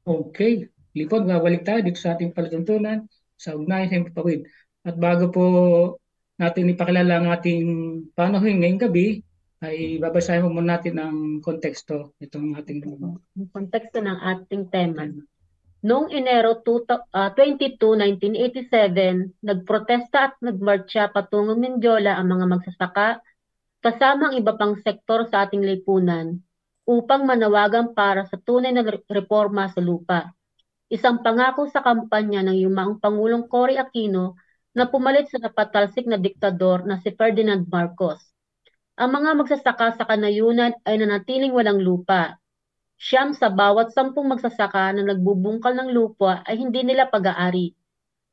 Okay, Lipod, babalik tayo dito sa ating palatuntunan sa ugnayan sa himpapawid. At bago po natin ipakilala ang ating panauhin ngayong gabi, ay babasahin mo muna natin ang konteksto itong ating Ang konteksto ng ating tema. Noong Enero 22, 1987, nagprotesta at nagmarcha patungong Mindiola ang mga magsasaka kasama ang iba pang sektor sa ating lipunan upang manawagan para sa tunay na reforma sa lupa. Isang pangako sa kampanya ng yumaong Pangulong Cory Aquino na pumalit sa napatalsik na diktador na si Ferdinand Marcos. Ang mga magsasaka sa kanayunan ay nanatiling walang lupa. Siyam sa bawat 10 magsasaka na nagbubungkal ng lupa ay hindi nila pag-aari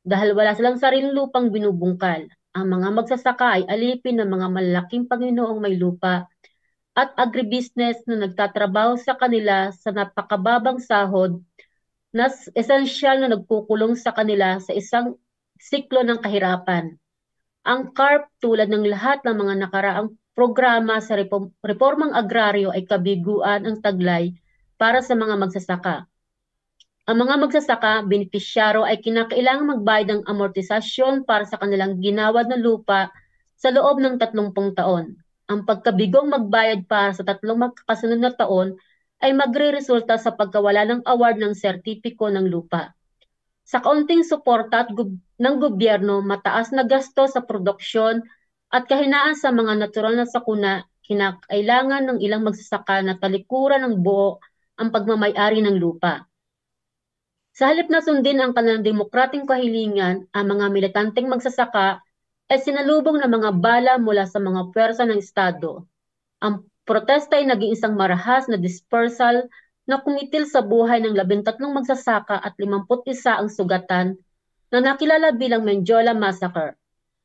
dahil wala silang sariling lupang binubungkal. Ang mga magsasaka ay alipin ng mga malalaking Panginoong may lupa at agribusiness na nagtatrabaho sa kanila sa napakababang sahod na esensyal na nagkukulong sa kanila sa isang siklo ng kahirapan. Ang CARP tulad ng lahat ng mga nakaraang programa sa reformang agraryo ay kabiguan ang taglay para sa mga magsasaka. Ang mga magsasaka, benepisyaro ay kinakailangang magbayad ng amortisasyon para sa kanilang ginawad na lupa sa loob ng 30 taon. Ang pagkabigong magbayad para sa 3 magkakasunod na taon ay magre-resulta sa pagkawala ng award ng sertipiko ng lupa. Sa kaunting suporta ng gobyerno, mataas na gasto sa produksyon at kahinaan sa mga natural na sakuna, kinakailangan ng ilang magsasaka na talikuran ng buo ang pagmamay-ari ng lupa. Sa halip na sundin ang kanilang demokrating kahilingan, ang mga militanteng magsasaka ay sinalubong ng mga bala mula sa mga puwersa ng Estado. Ang protesta ay naging isang marahas na dispersal na kumitil sa buhay ng 13 magsasaka at 51 ang sugatan na nakilala bilang Menjola Massacre.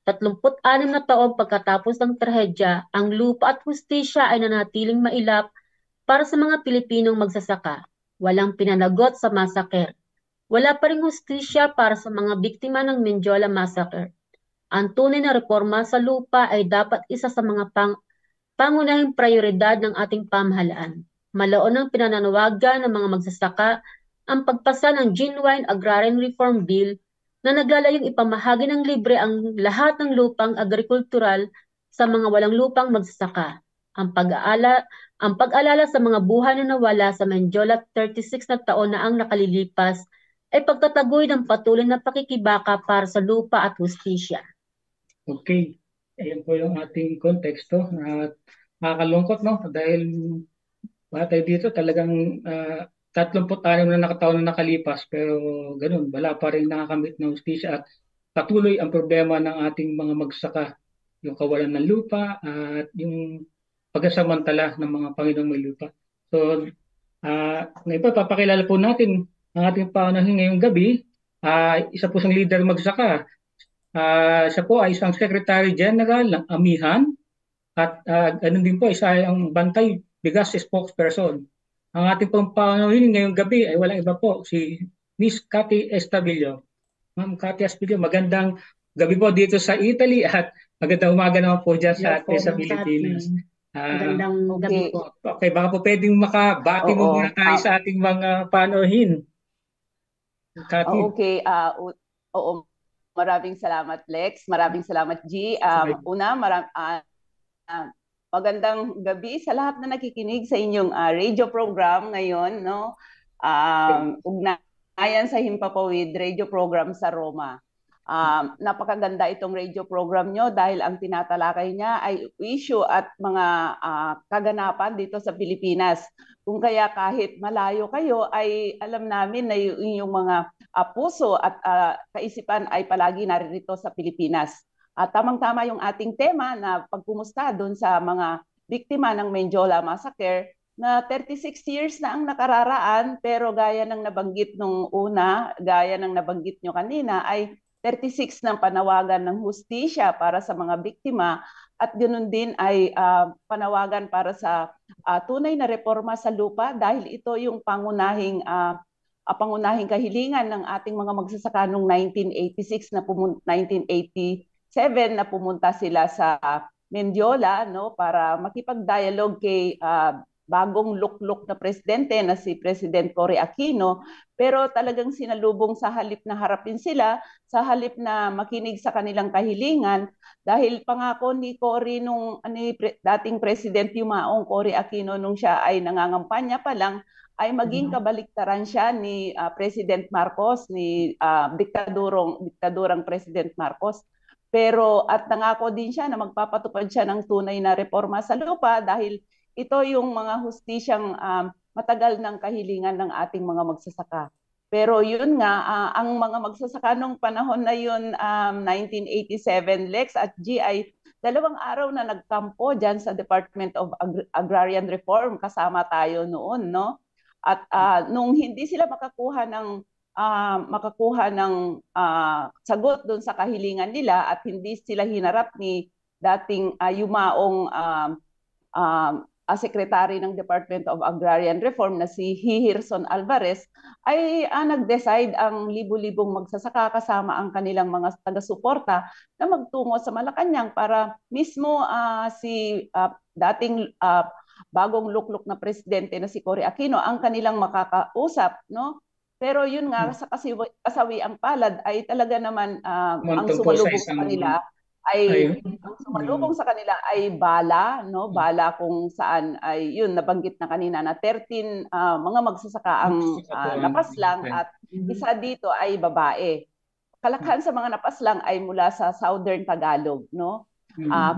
36 na taon pagkatapos ng trahedya, ang lupa at hustisya ay nanatiling mailap para sa mga Pilipinong magsasaka. Walang pinanagot sa massacre. Wala pa ring hustisya para sa mga biktima ng Menjola Massacre. Ang tunay na reforma sa lupa ay dapat isa sa mga pangunahing prioridad ng ating pamahalaan. Malaon ang pinananawagan ng mga magsasaka ang pagpasa ng Genuine Agrarian Reform Bill na naglalayong ipamahagi ng libre ang lahat ng lupang agrikultural sa mga walang lupang magsasaka. Ang pag-alala sa mga buhay na nawala sa Menjola 36 na taon na ang nakalilipas ay pagtatagoy ng patuloy na pakikibaka para sa lupa at hustisya. Okay, ayan po yung ating konteksto at nakakalungkot, no? Dahil batay dito talagang 36 na nakataon na nakalipas pero ganun, wala pa rin nakakamit ng hustisya at patuloy ang problema ng ating mga magsaka, yung kawalan ng lupa at yung pagkasamantala ng mga Panginoong may lupa. So, ngayon pa, papakilala po natin ang ating panauhin ngayong gabi. Isa po siyang leader magsaka. Siya po ay isang Secretary General ng Amihan at ganun din po, isa ang Bantay Bigas spokesperson. Ang ating pong panauhin ngayong gabi ay walang iba po, si Miss Cathy Estabillo. Ma'am Cathy Estabillo, magandang gabi po dito sa Italy at magandang umaga naman po dyan Hello sa po, atin sa Ma'am Cathy. Pilipinas. Ah, Magandang gabi Okay, po. okay, baka po pwedeng makabati mo oo. muna tayo sa ating mga panauhin. Cathy. Okay, oo. Maraming salamat, Lex. Maraming salamat, G. Una, ah, magandang gabi sa lahat na nakikinig sa inyong radio program ngayon, no? Ugnayan sa Himpapawid radio program sa Roma. Napakaganda itong radio program nyo dahil ang tinatalakay niya ay issue at mga kaganapan dito sa Pilipinas. Kung kaya kahit malayo kayo ay alam namin na yung inyong mga puso at kaisipan ay palagi naririto sa Pilipinas. At tamang-tama yung ating tema na pagkumusta doon sa mga biktima ng Menjola Massacre na 36 years na ang nakararaan pero gaya ng nabanggit nung una, gaya ng nabanggit nyo kanina ay 36 ng panawagan ng hustisya para sa mga biktima at ganoon din ay panawagan para sa tunay na reforma sa lupa dahil ito yung pangunahing kahilingan ng ating mga magsasaka noong 1986 na 1987 na pumunta sila sa Mendiola, no, para makipag-dialogue kay bagong luklok na presidente na si President Cory Aquino, pero talagang sinalubong sa halip na harapin sila, sa halip na makinig sa kanilang kahilingan, dahil pangako ni Cory dating President Yumaong Cory Aquino nung siya ay nangangampanya pa lang, ay maging kabaliktaran siya ni President Marcos, ni diktadurang President Marcos. Pero at nangako din siya na magpapatupad siya ng tunay na reforma sa lupa dahil ito yung mga hustisyang matagal ng kahilingan ng ating mga magsasaka. Pero yun nga, ang mga magsasaka nung panahon na yun, 1987, Lex at G ay 2 araw na nagkampo dyan sa Department of Agrarian Reform, kasama tayo noon, no? At nung hindi sila makakuha ng sagot doon sa kahilingan nila at hindi sila hinarap ni dating Yumaong Secretary ng Department of Agrarian Reform na si Hihirson Alvarez, ay nag-decide ang libu-libong magsasaka kasama ang kanilang mga taga-suporta na magtungo sa Malacanang para mismo si dating bagong luklok na presidente na si Cory Aquino ang kanilang makakausap, no? Pero yun nga, sa kasawi ang palad ay talaga naman ang sumalubong sa kanila ay bala, no? Bala kung saan ay yun nabanggit na kanina na 13 mga magsasaka ang napaslang at isa dito ay babae. Kalakhan sa mga napaslang ay mula sa Southern Tagalog, no?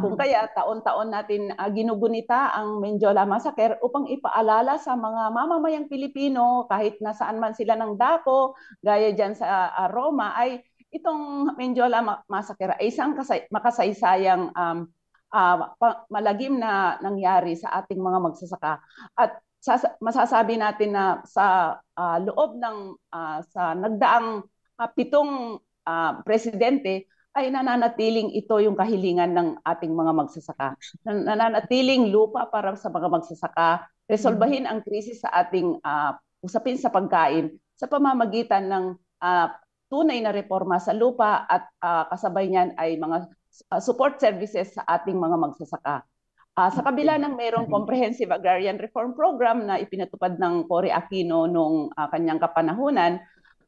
Kung kaya taon-taon natin ginugunita ang Menjola Massacre upang ipaalala sa mga mamamayang Pilipino kahit nasaan man sila ng dako, gaya dyan sa Roma, ay itong Menjola Massacre ay isang makasaysayang malagim na nangyari sa ating mga magsasaka. At masasabi natin na sa loob ng sa nagdaang 7 presidente ay nananatiling ito yung kahilingan ng ating mga magsasaka. Nananatiling lupa para sa mga magsasaka, resolbahin ang krisis sa ating usapin sa pagkain sa pamamagitan ng tunay na reforma sa lupa at kasabay niyan ay mga support services sa ating mga magsasaka. Sa kabila ng mayroong Comprehensive Agrarian Reform Program na ipinatupad ng Cory Aquino nung kanyang kapanahunan,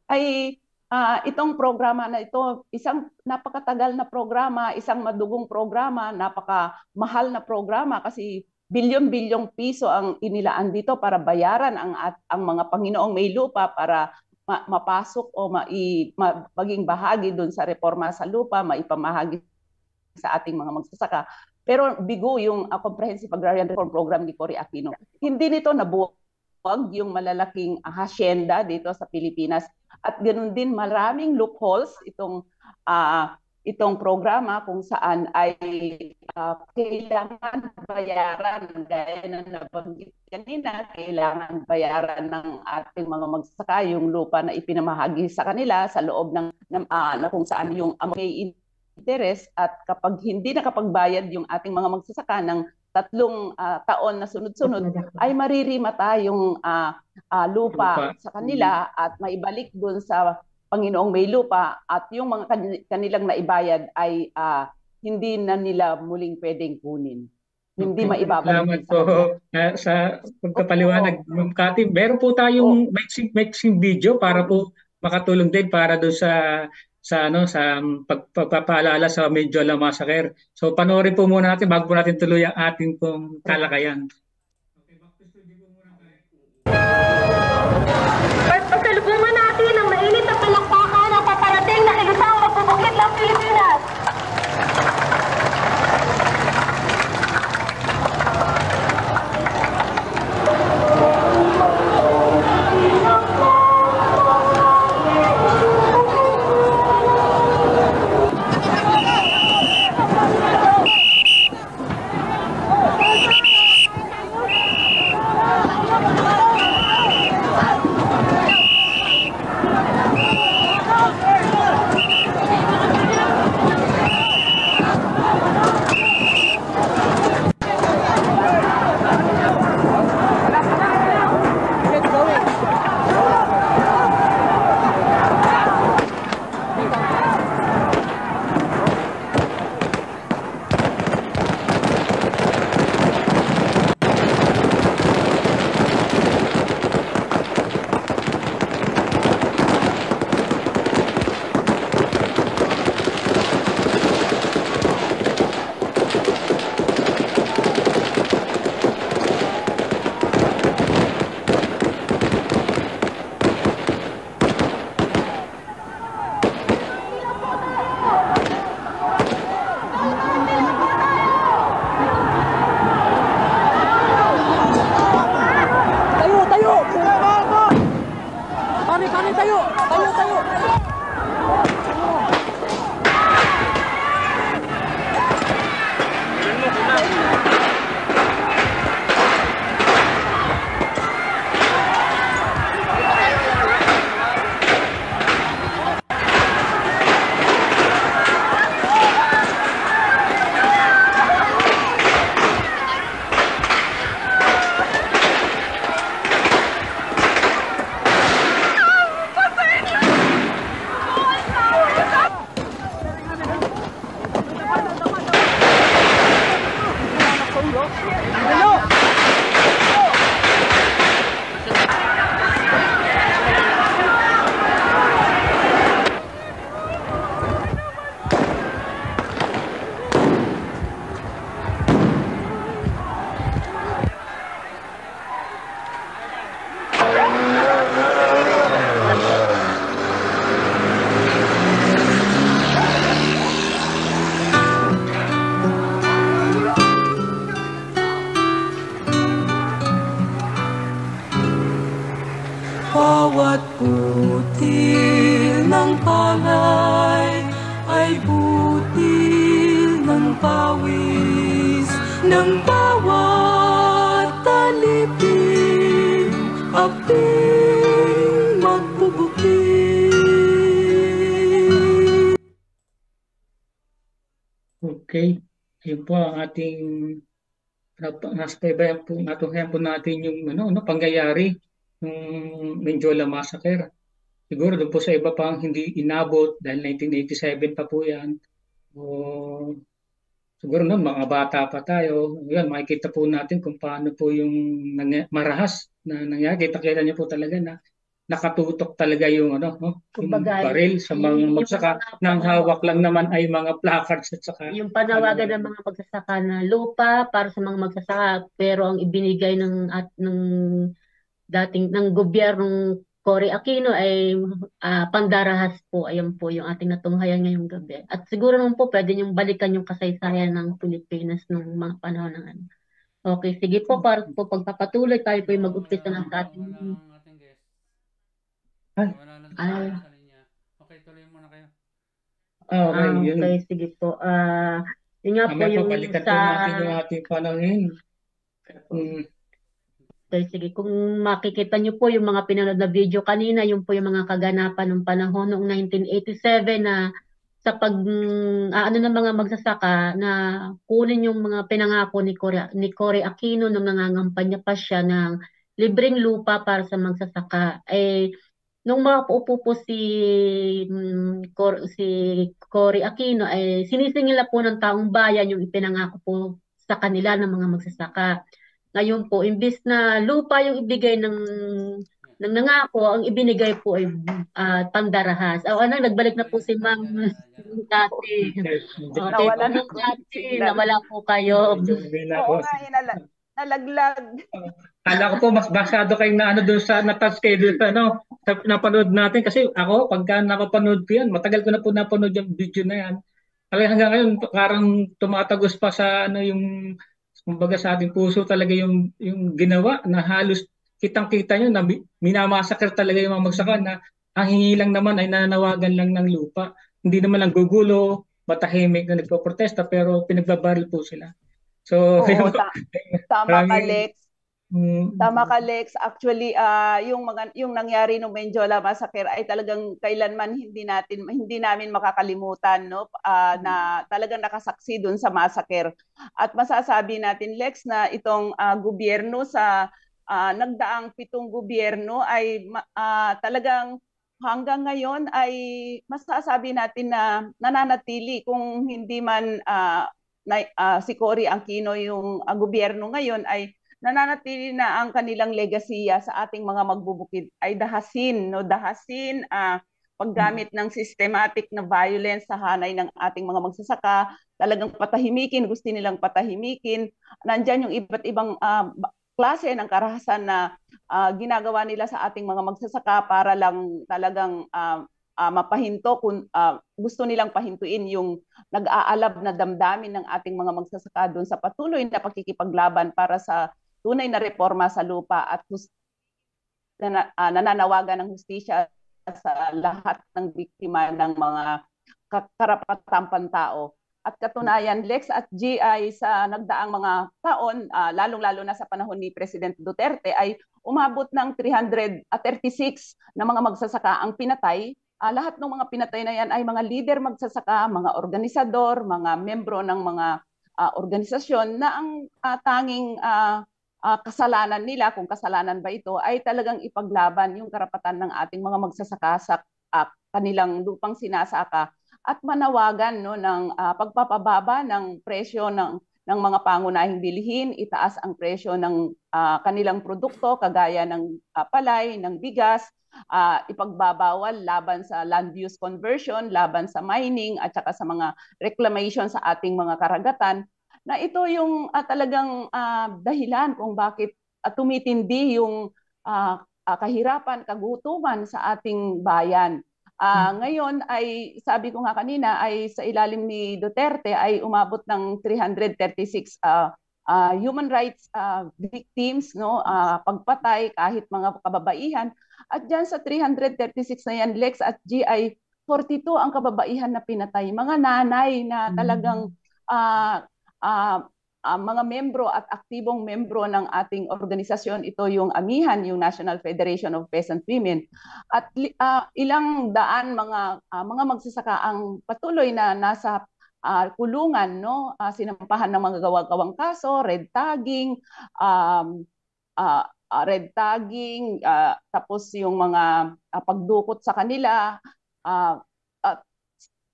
ay itong programa na ito, isang napakatagal na programa, isang madugong programa, napakamahal na programa kasi bilyon-bilyong piso ang inilaan dito para bayaran ang mga Panginoong may lupa para mapasok o maging bahagi doon sa reforma sa lupa, maipamahagi sa ating mga magsasaka. Pero bigo yung Comprehensive Agrarian Reform Program ni Cory Aquino. Hindi nito nabuwag yung malalaking hacienda dito sa Pilipinas. At ganoon din maraming loopholes itong programa kung saan ay kailangan bayaran, gaya na nabanggit kanina, kailangan bayaran ng ating mga magsasaka yung lupa na ipinamahagi sa kanila sa loob ng na kung saan yung may interest, at kapag hindi nakapagbayad yung ating mga magsasaka ng 3 taon na sunod-sunod, ay maririmata yung lupa sa kanila at maibalik dun sa Panginoong may lupa, at yung mga kanilang naibayad ay hindi na nila muling pwedeng kunin. Hindi maibabalik. Salamat po sa pagkapaliwanag, Ma'am Cathy. Meron po tayong mixing video para po makatulong din para doon sa pagpapaalala sa Menjola Massacre. So panoorin po muna natin bago po natin tuloy ang ating pong talakayan. Pasalubungan natin ang mainit na palakpakan ang paparating na ilusang magbubukid ng Pilipinas. Pare, tayo! Tayo! Bawat butil ng palay ay butil ng pawis ng bawat talipin, ating magbubukid. Okay, yun po ang ating nasabaybayan po natin yung pangyayari ng Menjola Massacre. Siguro doon po sa iba pang hindi inabot dahil 1987 pa po yan. O, siguro noon mga bata pa tayo. Yan, makikita po natin kung paano po yung marahas na nangyari. Kita niyo po talaga na nakatutok talaga yung yung Kumbaga, baril sa mga magsaka. Nang hawak lang naman ay mga placards at saka yung panawagan ng mga magsasaka na lupa para sa mga magsasaka, pero ang ibinigay ng gobyernong Cory Aquino ay pandarahas po. Ayan po yung ating natunghayan ngayong gabi. At siguro naman po pwede niyong balikan yung kasaysayan ng Pilipinas nung mga panahon ng ano. Okay, sige po, para po pagpapatuloy tayo po yung mag-umpisa ng ating guest. Ay. Wala lang Ay. sa linya. Okay, tuloy muna kayo. okay, yun. Okay, sige po. Yun nga po Mamaya yung po balikan po natin yung ating panahon. Okay, sige. Kung makikita niyo po yung mga pinanood na video kanina, yung po yung mga kaganapan ng panahon noong 1987 na sa ano ng mga magsasaka na kunin yung mga pinangako ni Cory Aquino nung nangangampanya pa siya ng libreng lupa para sa magsasaka. Nung maupo po si Cory Aquino, sinisingil na po ng taong bayan yung ipinangako po sa kanila ng mga magsasaka. Ngayon po, imbis na lupa yung ibigay ng nangako, ang ibinigay po ay pandarahas. Nagbalik na po si Ma'am Cathy. Nawala na Ma'am Cathy, nawala po kayo. Oo nga, nalaglag. Kala ko po mas basado kayong na doon sa na-touch kayo doon sa sa napanood natin kasi ako pagka napapanood ko yan, matagal ko na po napanood yung video na yan. Hanggang ngayon parang tumatagos pa sa yung kumbaga sa ating puso talaga yung ginawa na halos kitang-kita nyo na minamassacre talaga yung mga magsaka na ang hingi lang naman ay nananawagan lang ng lupa. Hindi naman lang gugulo, matahimik na nagpo-protesta pero pinagbabaril po sila. So, Oo, tama ka, Lex. Tama ka, Lex. Actually, yung nangyari ng Menjola Massacre ay talagang kailanman hindi namin makakalimutan, no? Na talagang nakasaksi doon sa massacre. At masasabi natin, Lex, na itong gobyerno sa nagdaang 7 gobyerno ay talagang hanggang ngayon ay masasabi natin na nananatili kung hindi man si Cory Aquino yung gobyerno ngayon ay nananatili na ang kanilang legasiya sa ating mga magbubukid ay dahasin paggamit ng systematic na violence sa hanay ng ating mga magsasaka, talagang patahimikin, gusto nilang patahimikin. Nandyan yung iba't ibang klase ng karahasan na ginagawa nila sa ating mga magsasaka para lang talagang mapahinto kung gusto nilang pahintuin yung nag-aalab na damdamin ng ating mga magsasaka doon sa patuloy na pagkikipaglaban para sa tunay na reforma sa lupa at nananawagan ng hustisya sa lahat ng biktima ng mga karapatang pantao. At katunayan, Lex at GI sa nagdaang mga taon, lalong-lalo na sa panahon ni President Duterte, ay umabot ng 336 na mga magsasaka ang pinatay. Lahat ng mga pinatay na yan ay mga leader magsasaka, mga organisador, mga membro ng mga organisasyon na ang tanging kasalanan nila, kung kasalanan ba ito, ay talagang ipaglaban yung karapatan ng ating mga magsasaka sa kanilang lupang sinasaka at manawagan ng pagpapababa ng presyo ng mga pangunahing bilihin, itaas ang presyo ng kanilang produkto kagaya ng palay, ng bigas, ipagbabawal laban sa land use conversion, laban sa mining at saka sa mga reclamation sa ating mga karagatan, na ito yung talagang dahilan kung bakit tumitindi yung kahirapan, kagutuman sa ating bayan. Ngayon ay, sabi ko nga kanina, ay sa ilalim ni Duterte ay umabot ng 336 human rights victims, no, pagpatay kahit mga kababaihan. At diyan sa 336 na yan, Lex at GI, 42 ang kababaihan na pinatay. Mga nanay na talagang mga membro at aktibong membro ng ating organisasyon. Ito yung AMIHAN, yung National Federation of Peasant Women. At ilang daan mga magsasaka ang patuloy na nasa kulungan, no? Sinampahan ng mga gawang kaso, red tagging, tapos yung mga pagdukot sa kanila,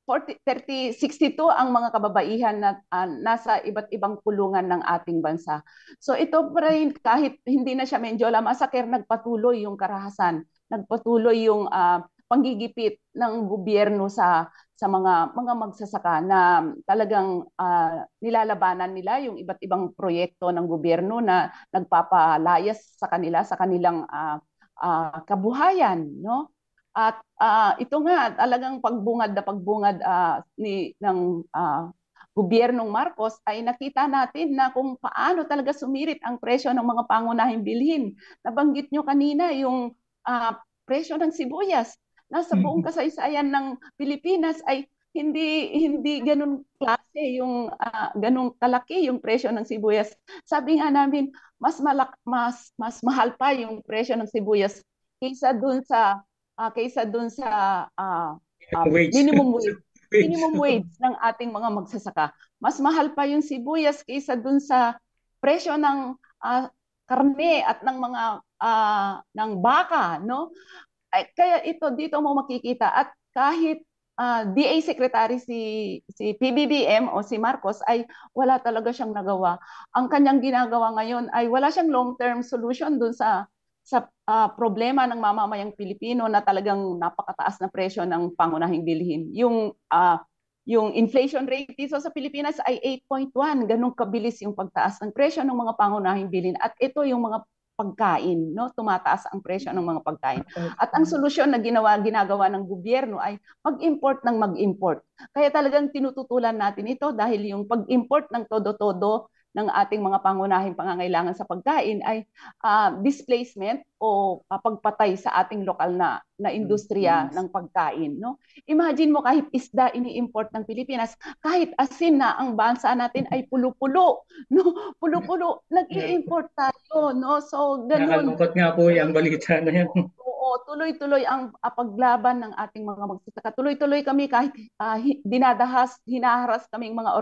62 ang mga kababaihan na nasa iba't ibang kulungan ng ating bansa. So ito pa rin, kahit hindi na siya Mendiola Massacre, nagpatuloy yung karahasan, nagpatuloy yung panggigipit ng gobyerno sa mga magsasaka na talagang nilalabanan nila yung iba't ibang proyekto ng gobyerno na nagpapalayas sa kanila sa kanilang kabuhayan, no? At ito nga talagang pagbungad ng gobyernong Marcos ay nakita natin na kung paano talaga sumirit ang presyo ng mga pangunahing bilhin. Nabanggit nyo kanina yung presyo ng sibuyas. Nasa buong kasaysayan ng Pilipinas ay hindi ganun klase yung ganun kalaki yung presyo ng sibuyas. Sabi nga namin, mas mahal pa yung presyo ng sibuyas kaysa dun sa minimum wage ng ating mga magsasaka. Mas mahal pa yung sibuyas kaysa dun sa presyo ng karne at ng mga ng baka, no? Kaya dito mo makikita, at kahit DA Secretary si PBBM o si Marcos ay wala talaga siyang nagawa. Ang kanyang ginagawa ngayon ay wala siyang long-term solution dun sa problema ng mamamayang Pilipino na talagang napakataas na presyo ng pangunahing bilihin. Yung inflation rate dito sa Pilipinas ay 8.1. Ganun kabilis yung pagtaas ng presyo ng mga pangunahing bilihin. At ito yung mga pagkain, no? Tumataas ang presyo ng mga pagkain. At ang solusyon na ginagawa ng gobyerno ay mag-import ng mag-import. Kaya talagang tinututulan natin ito dahil yung pag-import ng todo-todo ng ating mga pangunahing pangangailangan sa pagkain ay displacement o pagpatay sa ating lokal na industriya ng pagkain, no? Imagine mo, kahit isda ini-import ng Pilipinas, kahit asin na ang bansa natin ay pulo-pulo, no? Pulo-pulo nag-i-import tayo, no? So ganun. Nakalungkot nga po yung balita na yan. Oo, tuloy-tuloy ang paglaban ng ating mga magsasaka. Tuloy-tuloy kami kahit hinaharas kaming mga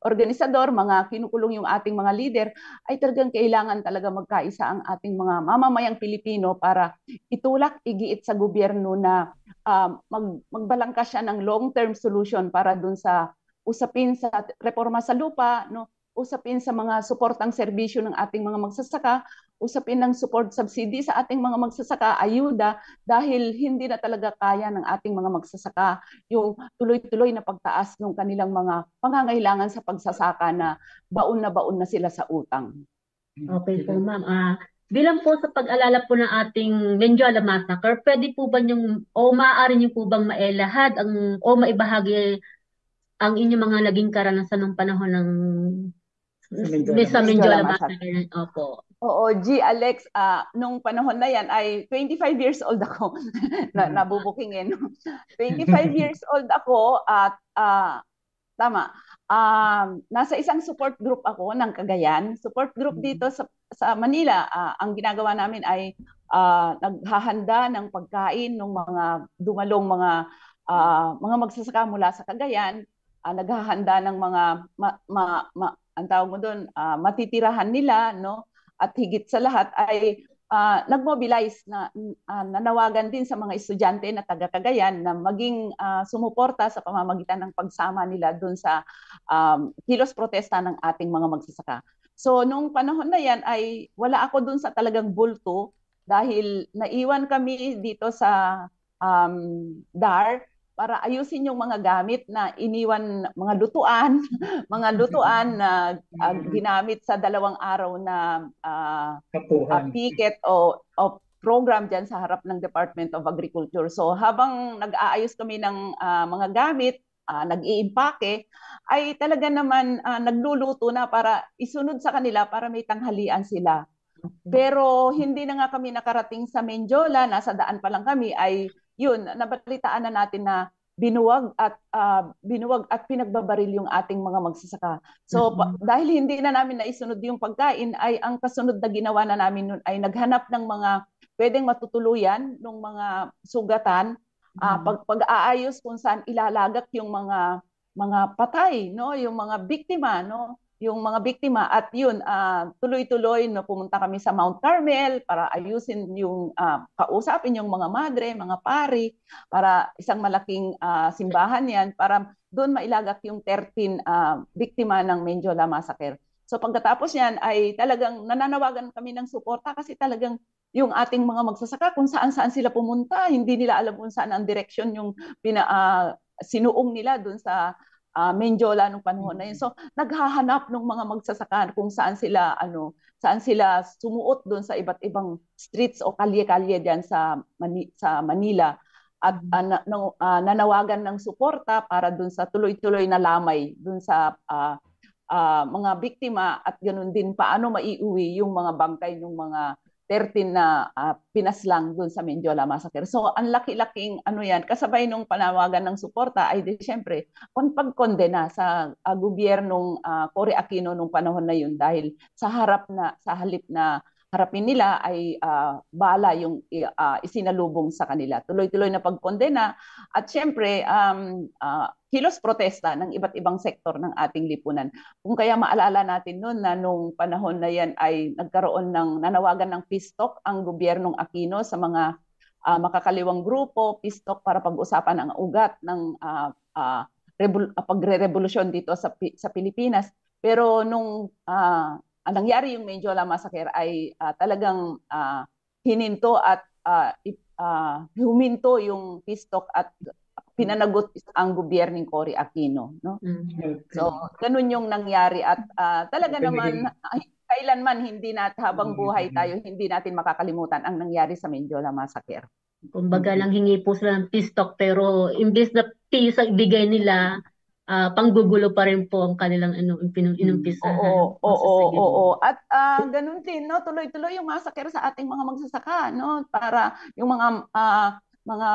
organisador, mga kinukulong yung ating mga leader, ay talagang kailangan talaga magkaisa ang ating mga mamamayang Pilipino para itulak, igiit sa gobyerno na magbalangkas siya ng long-term solution para dun sa usapin sa reforma sa lupa, no? Usapin sa mga suportang serbisyo ng ating mga magsasaka, usapin ng support subsidy sa ating mga magsasaka, ayuda, dahil hindi na talaga kaya ng ating mga magsasaka yung tuloy-tuloy na pagtaas ng kanilang mga pangangailangan sa pagsasaka na baon na sila sa utang. Okay po, ma'am. Bilang po sa pag-alala po ng ating Mendiola Massacre, pwede po ba maaari niyo po bang mailahad o maibahagi ang inyong mga naging karanasan ng panahon Sa Mindoro Sa Massacre. Mindoro Mindoro Massacre. Massacre. Opo. Oo, G. Alex, nung panahon na yan ay 25 years old ako. Nabubukingin. 25 years old ako at tama. Nasa isang support group ako ng Cagayan. Support group dito sa Manila. Ang ginagawa namin ay naghahanda ng pagkain ng mga dumalong mga magsasaka mula sa Cagayan. Naghahanda ng mga ang tawag mo doon, matitirahan nila, no? At higit sa lahat ay nag-mobilize na nanawagan din sa mga estudyante na taga Cagayan na maging sumuporta sa pamamagitan ng pagsama nila doon sa kilos protesta ng ating mga magsasaka. So nung panahon na yan ay wala ako doon sa talagang bulto dahil naiwan kami dito sa DAR para ayusin yung mga gamit na iniwan, mga lutuan na ginamit sa 2 araw na picket o program dyan sa harap ng Department of Agriculture. So habang nag-aayos kami ng mga gamit, nag-iimpake, ay talaga naman nagluluto na para isunod sa kanila para may tanghalian sila. Pero hindi na nga kami nakarating sa Menjola, nasa daan pa lang kami, ay yun, nabalitaan na natin na binuwag at pinagbabaril yung ating mga magsasaka. So dahil hindi na namin naisunod yung pagkain, ay ang kasunod na ginawa na namin nun ay naghanap ng mga pwedeng matutuluyan ng mga sugatan, pag-aayos kung saan ilalagak yung mga patay, no, yung mga biktima, no, yung mga biktima. At yun, tuloy-tuloy no, pumunta kami sa Mount Carmel para ayusin yung kausapin yung mga madre, mga pari, para isang malaking simbahan yan para doon mailagak yung 13 biktima ng Menjola Massacre. So pagkatapos yan ay talagang nananawagan kami ng suporta kasi talagang yung ating mga magsasaka kung saan-saan sila pumunta, hindi nila alam kung saan ang direksyon yung sinuong nila doon sa Menjola nung panahon na yun. So naghahanap ng mga magsasaka kung saan sila sumuot doon sa iba't ibang streets o kalye-kalye diyan sa Manila at nanawagan ng suporta para doon sa tuloy-tuloy na lamay doon sa mga biktima at ganoon din paano maiuwi yung mga bangkay ng mga 13 na pinaslang doon sa Menjola Massacre. So ang laki-laking yan, kasabay nung panawagan ng suporta ay di syempre pagkondena sa gobyernong Cory Aquino nung panahon na yun dahil sa halip na harapin nila ay bala yung isinalubong sa kanila. Tuloy-tuloy na pagkondena at syempre kilos protesta ng iba't ibang sektor ng ating lipunan. Kung kaya maalala natin noon na nung panahon na yan ay nagkaroon ng nanawagan ng peace talk ang gobyernong Aquino sa mga makakaliwang grupo, peace talk para pag-usapan ang ugat ng pagre-revolusyon dito sa Pilipinas. Pero nung nangyari yung Menjola Massacre ay talagang hininto at huminto yung peace talk at pinanagot ang gobyernong Cory Aquino, no? So ganun yung nangyari at talaga naman kailanman hindi habang buhay tayo hindi natin makakalimutan ang nangyari sa Menjola Massacre. Kumbaga lang hingi po sila ng peace talk pero imbes na peace ang ibigay nila, panggugulo pa rin po ang kanilang inumpisahan. Oo. At ganun din, no, tuloy-tuloy yung massacre sa ating mga magsasaka, no, para yung mga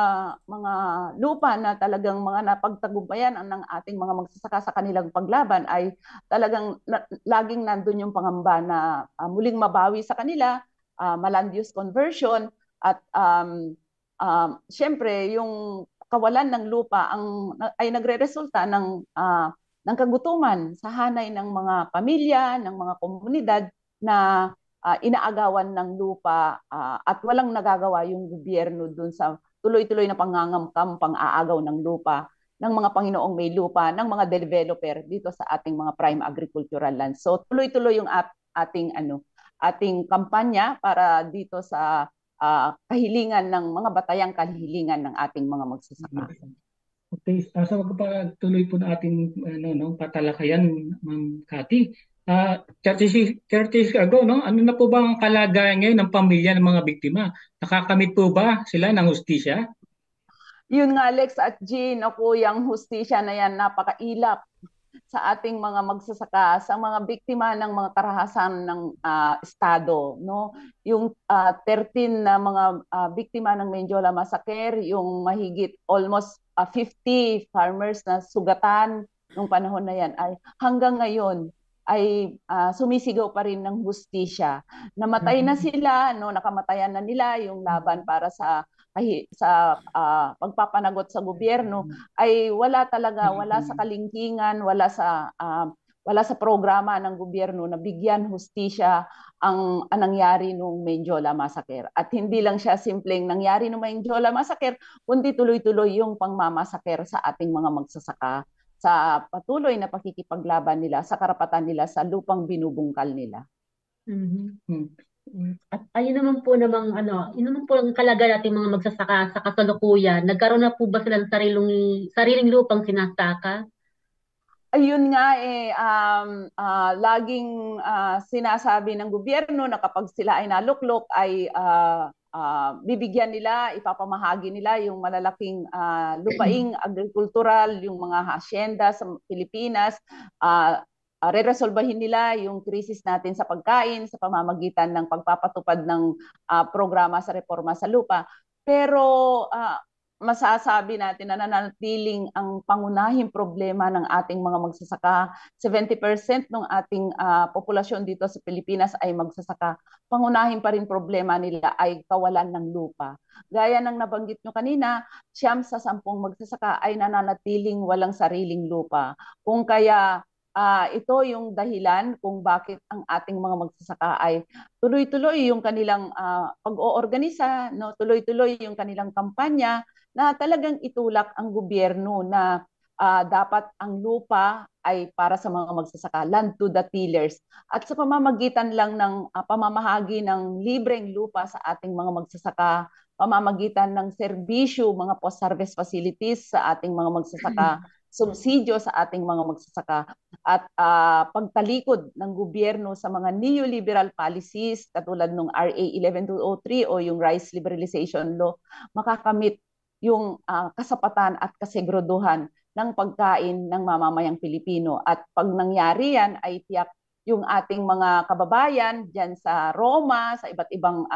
lupa na talagang mga napagtagumpayan ng ating mga magsasaka sa kanilang paglaban ay talagang laging nandun yung pangamba na muling mabawi sa kanila, land use conversion at syempre yung kawalan ng lupa ay nagreresulta ng kagutuman sa hanay ng mga pamilya, ng mga komunidad na inaagawan ng lupa at walang nagagawa yung gobyerno dun sa tuloy-tuloy na pangangamkam, pang-aagaw ng lupa ng mga Panginoong may lupa, ng mga developer dito sa ating mga prime agricultural lands. So tuloy-tuloy yung ating kampanya para dito sa kahilingan ng mga batayang kahilingan ng ating mga magsasaka. Okay, so magpapatuloy po na ating patalakayan, Ma'am Cathy. 30 years ago, no? Ano na po ba ang kalagayan ngayon ng pamilya ng mga biktima? Nakakamit po ba sila ng hustisya? Yun nga, Alex at Jean, yung hustisya na yan, napakailap. sa ating mga magsasaka, sa mga biktima ng mga karahasan ng Estado, no? Yung 13 na mga biktima ng Mendiola Massacre, yung mahigit almost 50 farmers na sugatan nung panahon na yan, ay hanggang ngayon ay sumisigaw pa rin ng hustisya. Namatay na sila, no, nakamatayan na nila yung laban para sa pagpapanagot sa gobyerno, ay wala talaga, wala sa kalingkingan, wala sa programa ng gobyerno na bigyan hustisya ang nangyari nung Mendiola Massacre. At hindi lang siya simpleng nangyari nung Mendiola Massacre, kundi tuloy-tuloy yung pangmamasaker sa ating mga magsasaka sa patuloy na pakikipaglaban nila sa karapatan nila sa lupang binubungkal nila. At ayun naman po yun naman po ang kalagayan nating mga magsasaka sa kasalukuyan. Nagkaroon na po ba sila ng sariling lupang sinasaka? Ayun nga laging sinasabi ng gobyerno na kapag sila ay naluklok ay bibigyan nila, ipapamahagi nila yung malalaking lupaing agrikultural, yung mga hacienda sa Pilipinas, reresolbahin nila yung krisis natin sa pagkain sa pamamagitan ng pagpapatupad ng programa sa reforma sa lupa. Pero masasabi natin na nananatiling ang pangunahing problema ng ating mga magsasaka. 70% ng ating populasyon dito sa Pilipinas ay magsasaka. Pangunahin pa rin problema nila ay kawalan ng lupa. Gaya ng nabanggit nyo kanina, 9 sa 10 magsasaka ay nananatiling walang sariling lupa. Kung kaya ito yung dahilan kung bakit ang ating mga magsasaka ay tuloy-tuloy yung kanilang pag-oorganisa, no? Tuloy-tuloy yung kanilang kampanya na talagang itulak ang gobyerno na dapat ang lupa ay para sa mga magsasaka, land to the tillers. At sa pamamagitan lang ng pamamahagi ng libreng lupa sa ating mga magsasaka, pamamagitan ng serbisyo, mga post-harvest facilities sa ating mga magsasaka, subsidyo sa ating mga magsasaka, at pagtalikod ng gobyerno sa mga neoliberal policies katulad ng RA 11203 o yung Rice Liberalization Law, makakamit yung kasapatan at kasiguraduhan ng pagkain ng mamamayang Pilipino. At pag nangyari yan, ay tiyak yung ating mga kababayan dyan sa Roma, sa iba't ibang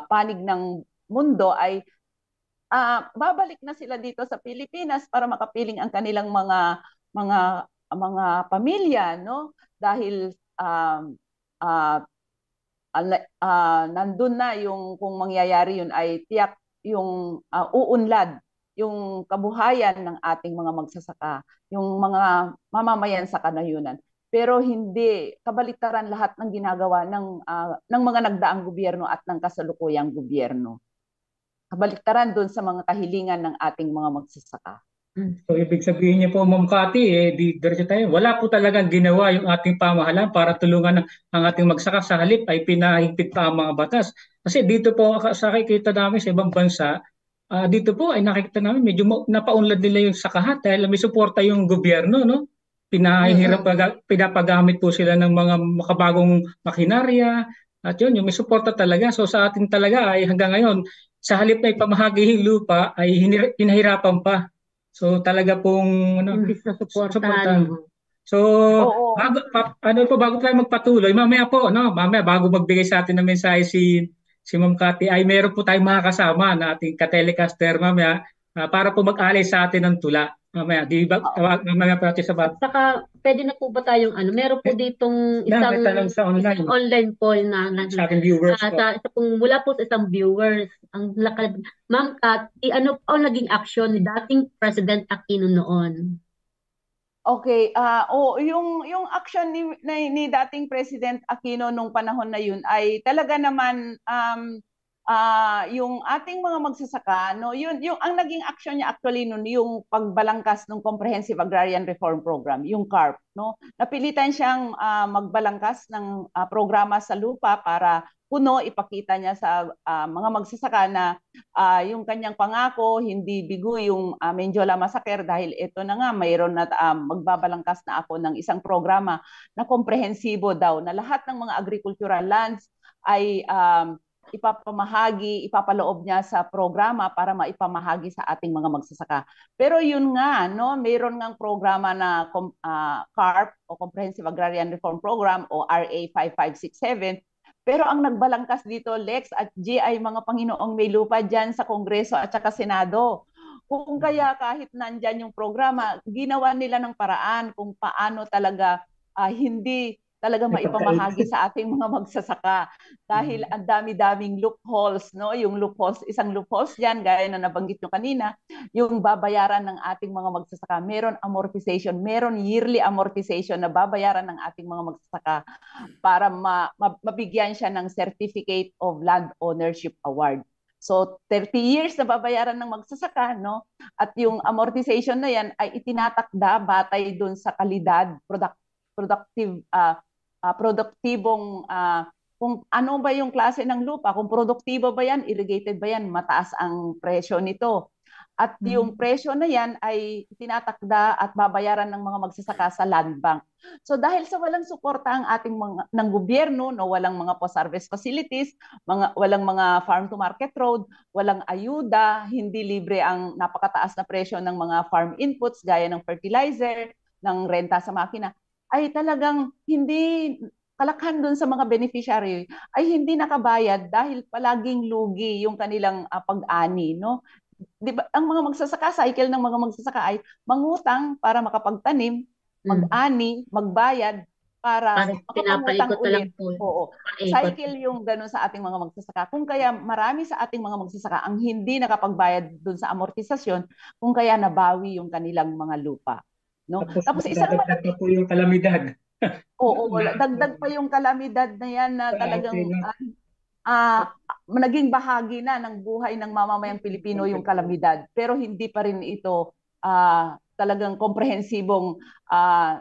panig ng mundo ay babalik na sila dito sa Pilipinas para makapiling ang kanilang mga pamilya, no? Dahil nandun na yung kung mangyayari yun ay tiyak yung uunlad yung kabuhayan ng ating mga magsasaka, yung mga mamamayan sa kanayunan. Pero hindi kabaliktaran lahat ng ginagawa ng mga nagdaang gobyerno at ng kasalukuyang gobyerno. Kabaliktaran doon sa mga kahilingan ng ating mga magsasaka. So ibig sabihin niyo po, Ma'am Cathy, diretso tayo. Wala po talagang ginawa yung ating pamahalaan para tulungan ang ating magsaka. Sa halip ay pinahigpit pa ang mga batas. Kasi dito po sa nakikita namin sa ibang bansa, dito po ay nakikita namin medyo napaunlad nila yung sakahan dahil may suporta yung gobyerno, no? Pinapagamit po sila ng mga makabagong makinarya at yun, yung may suporta talaga. So sa atin talaga ay hanggang ngayon, sa halip na ipamahagi yung lupa ay hinahirapan pa. So talaga pong Imbis na suportahan. suportahan. So bago tayo magpatuloy, mamaya po, no, mamaya bago magbigay sa atin ng mensahe si Ma'am Cathy, ay meron po tayong mga kasama na ating ka-telecaster mamaya para po mag-alay sa atin ng tula. Mamaya, di ba? Mamaya po natin sa At saka, pwede na po ba tayong meron po ditong may tanong sa online. isang online poll na Sa ating viewers po. mula po sa isang viewers. Ma'am Kat, ano po ang naging action ni dating President Aquino noon? Okay, yung action ni dating President Aquino nung panahon na yun ay talaga naman yung ating mga magsasaka, no, yung ang naging action niya actually noon yung pagbalangkas ng Comprehensive Agrarian Reform Program, yung CARP, no. Napilitan siyang magbalangkas ng programa sa lupa para ipakita niya sa mga magsasaka na yung kanyang pangako, hindi bigo yung Mendiola Massacre dahil ito na nga, mayroon na magbabalangkas na ako ng isang programa na komprehensibo daw na lahat ng mga agricultural lands ay ipapaloob niya sa programa para maipamahagi sa ating mga magsasaka. Pero yun nga, no, mayroon ngang programa na CARP o Comprehensive Agrarian Reform Program o RA 5567. Pero ang nagbalangkas dito, Lex at G, ay mga Panginoong may lupa dyan sa Kongreso at saka Senado. Kung kaya kahit nandyan yung programa, ginawa nila ng paraan kung paano talaga hindi talaga maipamahagi sa ating mga magsasaka. Dahil ang dami-daming loopholes, no? Yung loopholes, isang loopholes diyan, gaya na nabanggit nyo kanina, yung babayaran ng ating mga magsasaka. Meron amortization, meron yearly amortization na babayaran ng ating mga magsasaka para mabigyan siya ng Certificate of Land Ownership Award. So 30 years na babayaran ng magsasaka, no? At yung amortization na yan ay itinatakda batay doon sa kalidad, produktibong kung ano ba yung klase ng lupa, kung produktibo ba yan, irrigated ba yan, mataas ang presyo nito. At yung presyo na yan ay tinatakda at babayaran ng mga magsasaka sa land bank. So dahil sa walang suporta ang ating ng gobyerno, no, walang mga post-harvest facilities, walang mga farm to market road, walang ayuda, hindi libre ang napakataas na presyo ng mga farm inputs gaya ng fertilizer, ng renta sa makina, ay talagang hindi kalakhan doon sa mga beneficiary ay hindi nakabayad dahil palaging lugi yung kanilang pag-ani, no? Di ba, ang mga magsasaka, cycle ng mga magsasaka ay mangutang para makapagtanim, mag-ani, magbayad para makapangutang ulit. Oo. Cycle yung gano'n sa ating mga magsasaka. Kung kaya marami sa ating mga magsasaka ang hindi nakapagbayad doon sa amortisasyon, kung kaya nabawi yung kanilang mga lupa. No? Tapos isang dagdag po yung kalamidad. Oo, dagdag pa yung kalamidad na yan na talagang naging bahagi na ng buhay ng mamamayang Pilipino yung kalamidad. Pero hindi pa rin ito talagang komprehensibong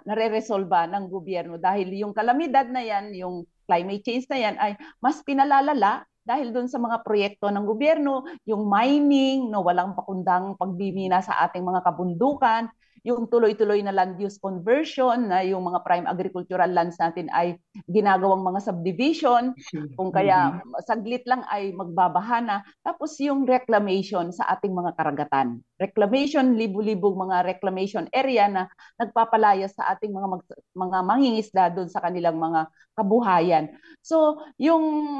nare-resolba ng gobyerno dahil yung kalamidad na yan, yung climate change na yan ay mas pinalalala dahil doon sa mga proyekto ng gobyerno, yung mining, no, walang pakundang pagbimina sa ating mga kabundukan, yung tuloy-tuloy na land use conversion na yung mga prime agricultural lands natin ay ginagawang mga subdivision, kung kaya saglit lang ay magbabahana. Tapos yung reclamation sa ating mga karagatan. Reclamation, libu-libong mga reclamation area na nagpapalaya sa ating mga mangingisda doon sa kanilang mga kabuhayan. So, yung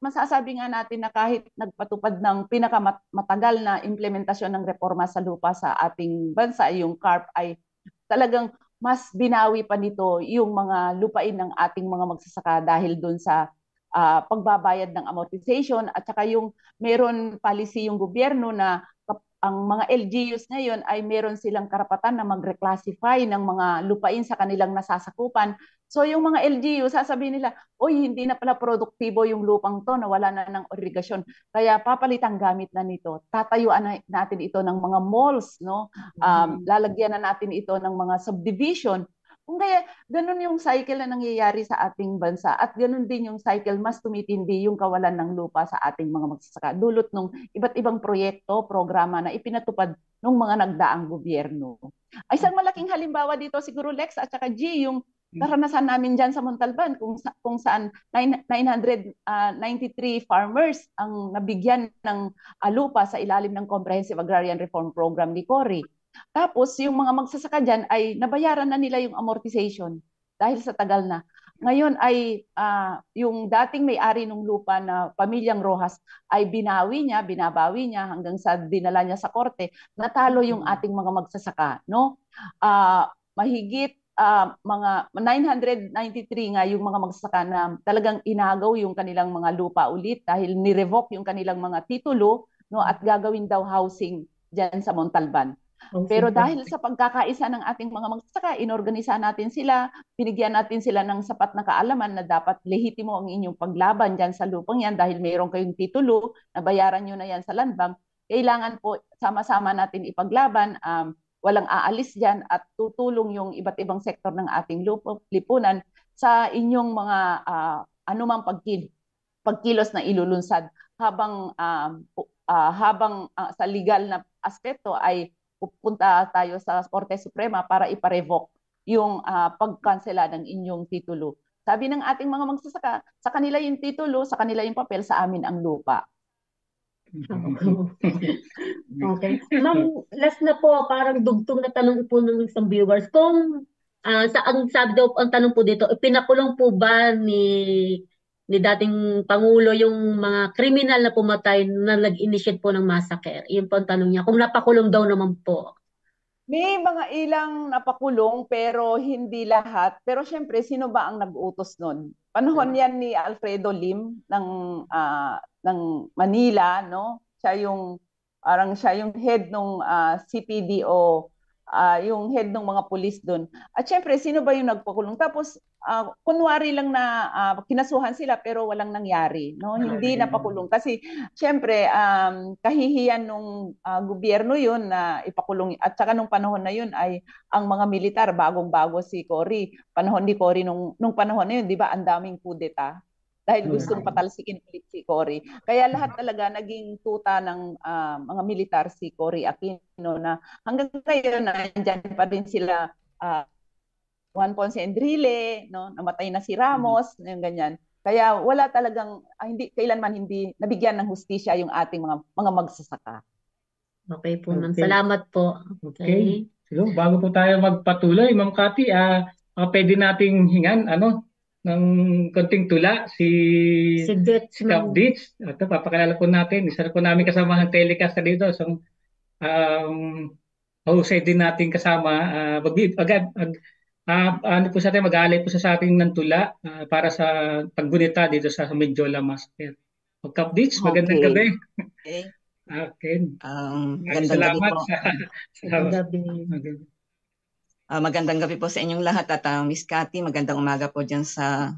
masasabi nga natin na kahit nagpatupad ng pinakamatagal na implementasyon ng reforma sa lupa sa ating bansa, yung CARP, ay talagang mas binawi pa nito yung mga lupain ng ating mga magsasaka dahil doon sa pagbabayad ng amortization at saka yung meron policy yung gobyerno na ang mga LGUs ngayon ay meron silang karapatan na mag-reclassify ng mga lupain sa kanilang nasasakupan. So yung mga LGU, sasabihin nila, oy, hindi na pala produktibo yung lupang to, nawala na ng irrigasyon. Kaya papalitang gamit na nito. Tatayuan natin ito ng mga malls, no? Lalagyan na natin ito ng mga subdivision. Kung kaya, ganun yung cycle na nangyayari sa ating bansa at ganun din yung cycle, mas tumitindi yung kawalan ng lupa sa ating mga magsasaka. Dulot ng iba't ibang proyekto, programa na ipinatupad ng mga nagdaang gobyerno. Ay, isang malaking halimbawa dito siguro, Lex at saka G, yung karanasan namin dyan sa Montalban kung saan 993 farmers ang nabigyan ng lupa sa ilalim ng Comprehensive Agrarian Reform Program ni Cory. Tapos yung mga magsasaka dyan ay nabayaran na nila yung amortization dahil sa tagal na. Ngayon ay yung dating may-ari ng lupa na Pamilyang Rojas ay binabawi niya hanggang sa dinala niya sa korte, natalo yung ating mga magsasaka. No? Mahigit mga 993 nga yung mga magsasaka na talagang inagaw yung kanilang mga lupa ulit dahil ni-revoke yung kanilang mga titulo, no, at gagawin daw housing dyan sa Montalban. Pero dahil sa pagkakaisa ng ating mga magsasaka, inorganisa natin sila, binigyan natin sila ng sapat na kaalaman na dapat lehitimo ang inyong paglaban dyan sa lupang yan dahil mayroon kayong titulo, nabayaran nyo na yan sa land bank. Kailangan po sama-sama natin ipaglaban, walang aalis dyan at tutulong yung iba't ibang sektor ng ating lipunan sa inyong mga anumang pagkilos na ilulunsad habang sa legal na aspeto ay pupunta tayo sa Korte Suprema para iparevoke yung pagkansela ng inyong titulo. Sabi ng ating mga magsasaka, sa kanila yung titulo, sa kanila yung papel, sa amin ang lupa. Okay. Ma'am, last na po, parang dugtong na tanong po ng isang viewers. Kung ang sabi daw, ang tanong po dito, ipinakulong po ba ni dating Pangulo yung mga kriminal na pumatay na nag-initiate po ng massacre? Yun po ang tanong niya. Kung napakulong daw naman po. May mga ilang napakulong pero hindi lahat. Pero syempre, sino ba ang nag-utos nun? Panahon yan ni Alfredo Lim ng Manila, no? Siya yung head ng CPDO, yung head ng mga pulis doon. At syempre, sino ba yung nagpakulong? Tapos kunwari lang na kinasuhan sila pero walang nangyari, no? Hindi napakulong kasi syempre kahihiyan nung gobyerno yun na ipakulong, at saka nung panahon na yun ay ang mga militar bagong-bago si Cory. Panahon ni Cory nung panahon na yun, 'di ba? Ang daming kudeta dahil gustong patalsikin ulit si Cory. Kaya lahat talaga naging tuta ng mga militar si Cory Aquino na hanggang ngayon nandiyan pa rin sila, Juan Ponce Enrile, no? Namatay na si Ramos, yung ganyan. Kaya wala talagang hindi kailanman hindi nabigyan ng hustisya yung ating mga magsasaka. Okay po, ma'am. Okay. Salamat po. Okay. So, bago po tayo magpatuloy, Ma'am Cathy, pwede nating hingan ng konting tula si Si Cap ma'am. Ditch. Ito, papakilala po natin. Isa na po namin kasama ng telecast na dito. So, husay din natin kasama. Ano po sa atin, mag-aalay po sa ating ng tula para sa paggunita dito sa Medjola Massacre. O Cap Ditch, magandang gabi. Okay. Okay. Magandang gabi Salamat po. Magandang gabi po sa inyong lahat at Miss Cathy, magandang umaga po dyan sa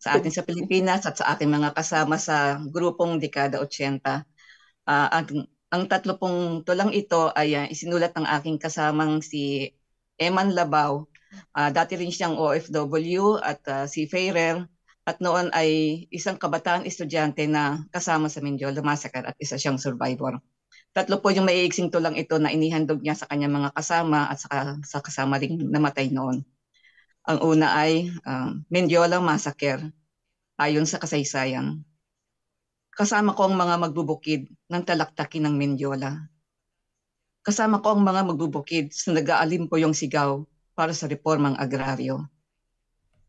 atin sa Pilipinas at sa aking mga kasama sa grupong Dekada 80. At ang tatlo pong tulang ito ay isinulat ng aking kasamang si Eman Labao. Dati rin siyang OFW at seafarer at noon ay isang kabataan estudyante na kasama sa Mindiola Massacre at isa siyang survivor. Tatlo po yung maiiksing tulang ito na inihandog niya sa kanyang mga kasama at sa kasama ring namatay noon. Ang una ay Mindiola Massacre ayon sa kasaysayan. Kasama ko ang mga magbubukid ng talaktakin ng Mindiola. Kasama ko ang mga magbubukid sa nag-aalimpoyong sigaw para sa reformang agraryo.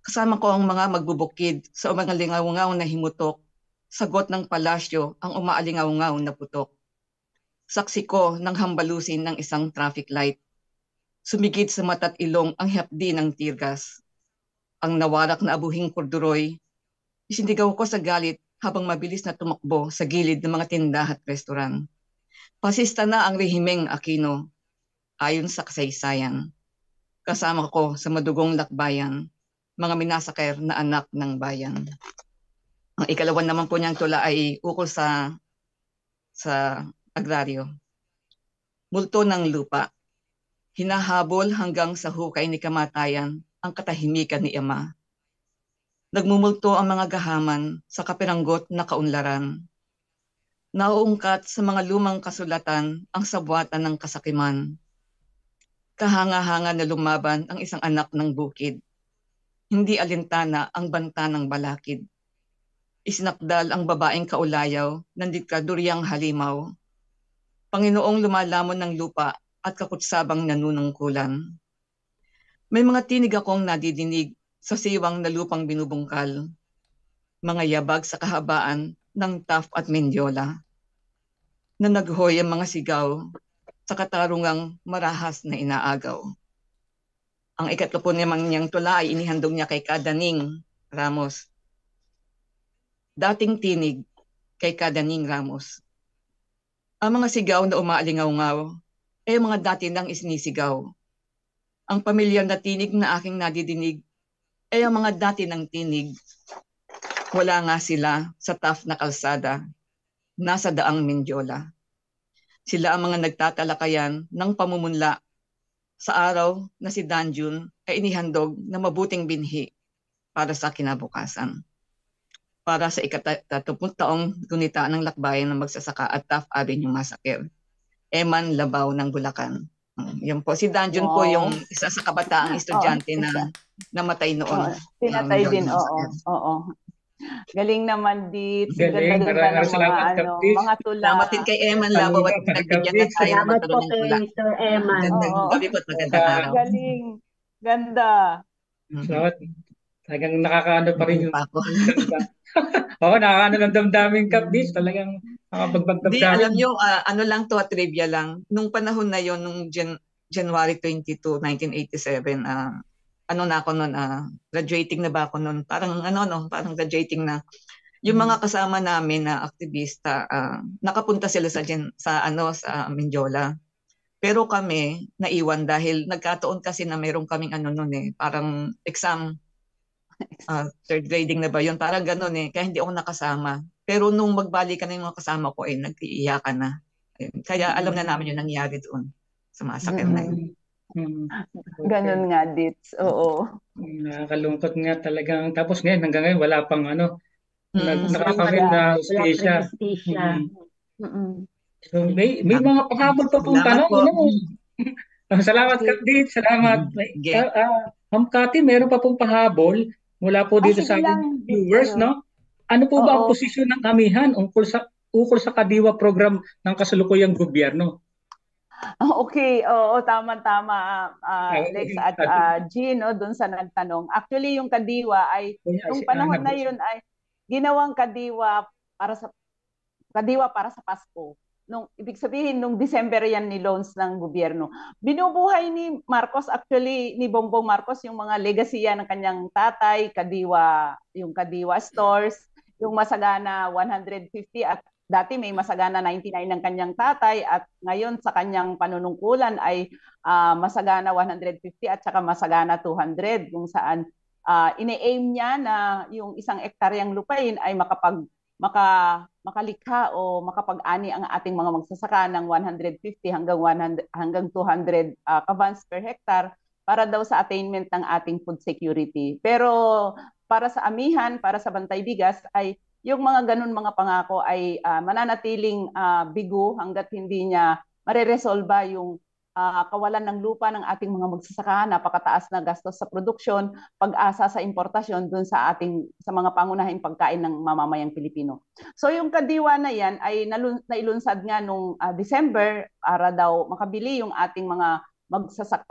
Kasama ko ang mga magbubukid sa umangalingaw-ngaw na himutok, sagot ng palasyo ang umaalingaw-ngaw na putok. Saksi ko ng hambalusin ng isang traffic light. Sumigid sa mata't ilong ang hapdi ng tirgas. Ang nawarak na abuhing korduroy, isindigaw ko sa galit habang mabilis na tumakbo sa gilid ng mga tindahan at restoran. Pasista na ang rehimeng Aquino, ayon sa kasaysayan. Kasama ko sa madugong lakbayan, mga minasaker na anak ng bayan. Ang ikalawan naman po niyang tula ay ukol sa agraryo. Multo ng lupa. Hinahabol hanggang sa hukay ni kamatayan ang katahimikan ni Ama. Nagmumulto ang mga gahaman sa kapiranggot na kaunlaran. Nauungkat sa mga lumang kasulatan ang sabwatan ng kasakiman. Kahanga-hanga na lumaban ang isang anak ng bukid. Hindi alintana ang banta ng balakid. Isinakdal ang babaeng kaulayaw ng diktadoryang halimaw. Panginoong lumalamon ng lupa at kakutsabang nanunungkulan. May mga tinig akong nadidinig sa siwang na lupang binubungkal. Mga yabag sa kahabaan ng Taft at Mindiola. Na naghoy ang mga sigaw sa katarungang marahas na inaagaw. Ang ikatlo po naman niyang tula ay inihandog niya kay Kadaning Ramos. Dating tinig kay Kadaning Ramos. Ang mga sigaw na umaalingaw-ngaw ay mga dati nang isinisigaw. Ang pamilyar na tinig na aking nadidinig ay ang mga dati ng tinig. Wala nga sila sa Taft na kalsada, nasa daang Mindiola. Sila ang mga nagtatalakayan ng pamumunla. Sa araw na si Danjun ay inihandog na mabuting binhi para sa kinabukasan. Para sa 30 taong gunita ng lakbayan ng magsasaka at Taft Avenue Massacre. Eman Labao ng Bulacan. Yun po. Si Danjun po yung Wow. isa sa kabataang estudyante Oo, na isa. namatay noon. Pinatay Yun din, yung oo. Oo. Galing naman, Dits. Ang Galing. ganda-ganda Maraming ng mga salamat, Kaptis. mga tula. salamat din kay Eman Labo at Talino, nagbigyan na Kaptis. tayo ng Salamat po magkaroon ng tula. kay Sir Eman. Magandang Oo. gabi po at magandang Sa, araw. Galing. Ganda. salamat. Talagang nakakaano pa rin Hindi yung pa ako. damdam. Oo, nakakaano ng damdamin, Kaptis. Talagang Hindi, makapagbagdamdamin. alam nyo, ano lang to, trivia lang. Nung panahon na yon, nung January 22, 1987, ano na ako noon, graduating na ba ako noon? Parang parang graduating na. Yung mga kasama namin na aktivista, nakapunta sila sa Mindiola. Pero kami naiwan dahil nagkataon kasi na meron kaming parang exam, third grading na ba yun? Parang ganun kaya hindi ako nakasama. Pero nung magbalikan na yung mga kasama ko, nag-iiyakan na. Kaya alam na namin yung nangyari doon sa massacre na yun. Ganun nga, Dits. Oo. Nakakalungkot nga talagang. Tapos ngayon, hanggang ngayon, wala pang nakakamit Hustisya. na Wala pa rin hustisya. justisya. So, may mga pahabol pa pong Salamat tanong. po. Salamat, Okay. Kapdit. Salamat. Sige. Ma'am Cathy, meron pa pong pahabol mula po dito Sige sa lang, ating Dits, viewers, ano. no? Ano po ba ang Oo. posisyon ng amihan ukol sa Kadiwa program ng kasalukuyang gobyerno? Okay, oo, tama-tama, Lex at Jean, no, doon sa nagtanong. Actually, yung Kadiwa ay, nung panahon na yun ay ginawang Kadiwa para sa Pasko. Ibig sabihin, nung December yan ni-launch ng gobyerno. Binubuhay ni Marcos, actually, ni Bongbong Marcos, yung mga legacy ng kanyang tatay, yung Kadiwa stores, yung masagana 150 at dati may masagana 99 ng kanyang tatay at ngayon sa kanyang panunungkulan ay masagana 150 at saka masagana 200 kung saan ine-aim niya na yung isang ektaryang lupain ay makalikha o makapag-ani ang ating mga magsasaka ng 150 hanggang 200 kavans per hectare para daw sa attainment ng ating food security. Pero para sa amihan, para sa Bantay Bigas ay yung mga ganun mga pangako ay mananatiling bigo hanggat hindi niya mareresolba yung kawalan ng lupa ng ating mga magsasaka, napakataas na gastos sa produksyon, pag-asa sa importasyon dun sa mga pangunahing pagkain ng mamamayang Pilipino. So yung Kadiwa na yan ay nailunsad nga nung December para daw makabili yung ating mga